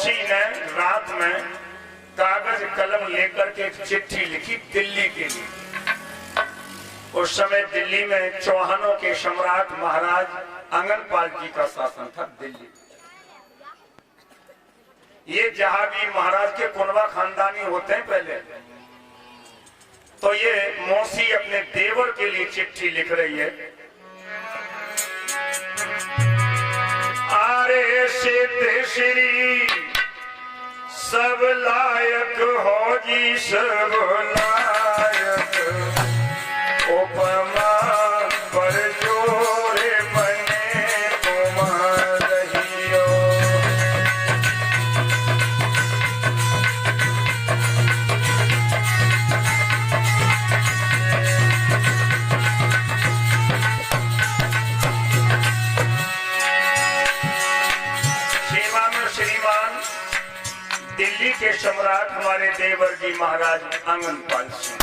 मौसी ने रात में कागज कलम लेकर के एक चिट्ठी लिखी दिल्ली के लिए। उस समय दिल्ली में चौहानों के सम्राट महाराज आंगनपाल जी का शासन था दिल्ली। ये जहांगीर महाराज के कुनवा खानदानी होते हैं पहले। तो ये मौसी अपने देवर के लिए चिट्ठी लिख रही है। आरे सिद्ध श्री सब लायक हो जी सब लायक, उपमा पर जोरे बने कुमार रहियो। दिल्ली के सम्राट हमारे देवर जी महाराज आंगनपाल सिंह,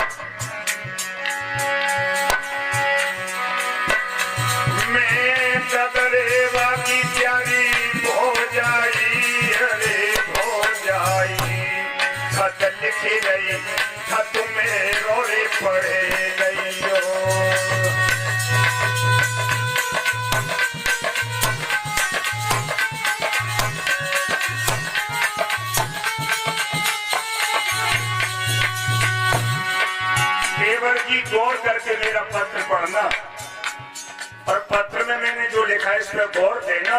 मैं ददरेवा की प्यारी हो जाई, अरे हो जाई। खत लिख रही खत में रोड़े पड़े गई। जी गौर करके मेरा पत्र पढ़ना, और पत्र में मैंने जो लिखा है इस पर गौर देना।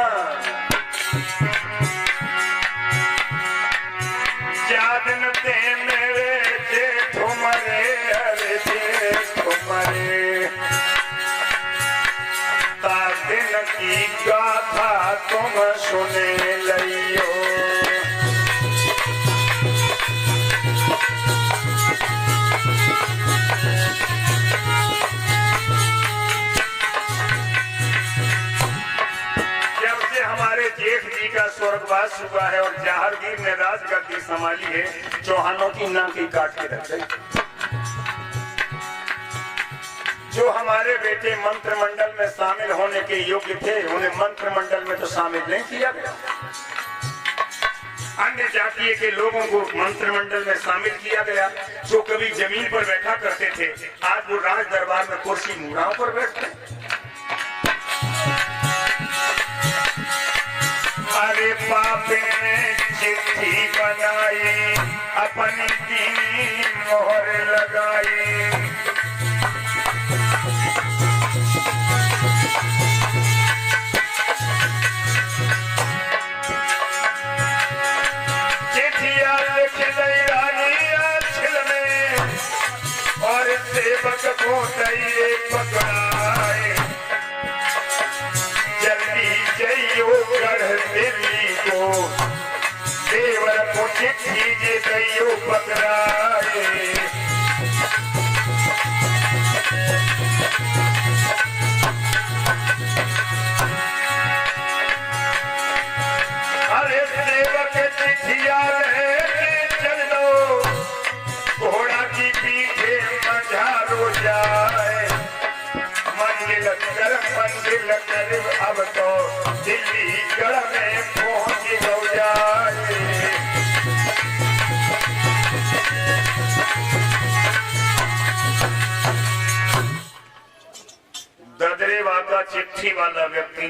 जादन ते मेरे जेठ मरे, अरे जेठ मरे, तादिन की गाथा तुम सुने लियो। जेठ जी का स्वर्गवास हुआ है और जहांगीर ने राजगद्दी संभाली है, चौहानों की नाकी काट के रख गई। जो हमारे बेटे मंत्रिमंडल में शामिल होने के योग्य थे, उन्हें मंत्रिमंडल में तो शामिल नहीं किया गया। अन्य जातीय के लोगों को मंत्रिमंडल में शामिल किया गया। जो कभी जमीन पर बैठा करते थे, आज वो राज दरबार में कुर्सी मुराओं पर बैठते हैं। अरे पापे ने चिट्ठी बनाई, अपनी दीनी मोहर लगाई। चिट्ठिया लिख दई रानी आंचल में, और सेवक को दई पकड़ाए। जल्दी जइयो गढ़ दिल्ली को, देवर को चिट्ठी जे दइयो पकड़ाए। अरे सेवक चिट्ठिया लेके चल दो, घोड़ा की पीछे मझारो जाए। मंजिल कर अब तो दिल्ली गढ़ में पहुंच हो जाए। ददरेवा का चिट्ठी वाला व्यक्ति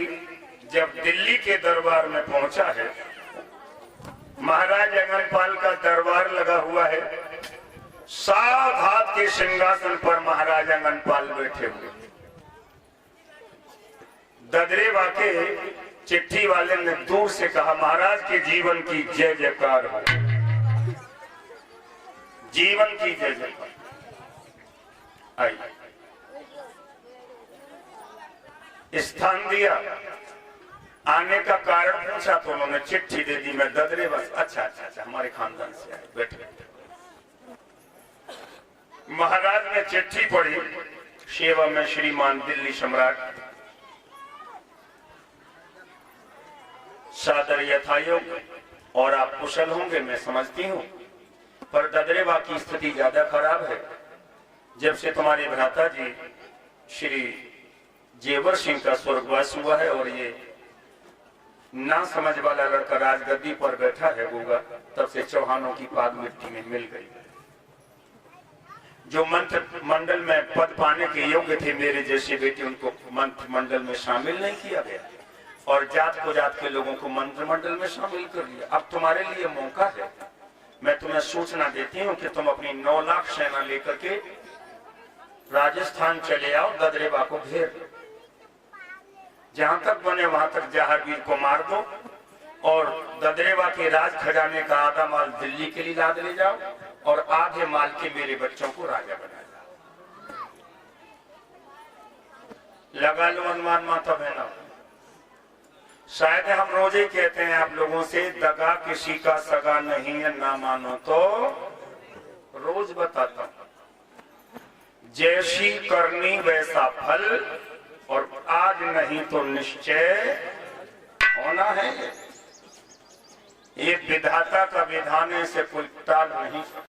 जब दिल्ली के दरबार में पहुंचा है, महाराज आंगनपाल का दरबार लगा हुआ है। 7 हाथ के सिंहासन पर महाराज आंगनपाल बैठे हुए। ददरेवा के चिट्ठी वाले ने दूर से कहा, महाराज के जीवन की जय जयकार हो, जीवन की जय जयकार। आई स्थान दिया, आने का कारण पूछा तो उन्होंने चिट्ठी दे दी। मैं ददरेवा, अच्छा अच्छा अच्छा, हमारे खानदान से आए, बैठे। महाराज ने चिट्ठी पढ़ी, सेवा में श्रीमान दिल्ली सम्राट, सादर यथायोग्य और आप कुशल होंगे, मैं समझती हूँ, पर ददरेवा की स्थिति ज्यादा खराब है। जब से तुम्हारे भ्राता जी श्री जेवर सिंह का स्वर्गवास हुआ है और ये ना समझ वाला लड़का राजगद्दी पर बैठा है होगा, तब से चौहानों की पाग मिट्टी में मिल गई। जो मंत्र मंडल में पद पाने के योग्य थे मेरे जैसे बेटे, उनको मंत्र मंडल में शामिल नहीं किया गया और जात को जात के लोगों को मंत्र मंडल में शामिल कर लिया। अब तुम्हारे लिए मौका है, मैं तुम्हें सूचना देती हूँ कि तुम अपनी 9 लाख सेना लेकर के राजस्थान चले आओ, ददरेवा को घेर दो, जहां तक बने वहां तक जहांगीर को मार दो और ददरेवा के राज खजाने का आधा माल दिल्ली के लिए लाद ले जाओ और आधे माल के मेरे बच्चों को राजा बना जाओ। लगा लो अनुमान माता बहना। शायद हम रोज ही कहते हैं आप लोगों से, दगा किसी का सगा नहीं है, ना मानो तो रोज बताता हूं, जैसी करनी वैसा फल, और आज नहीं तो निश्चय होना है। ये विधाता का विधान है, से कोई टाल नहीं।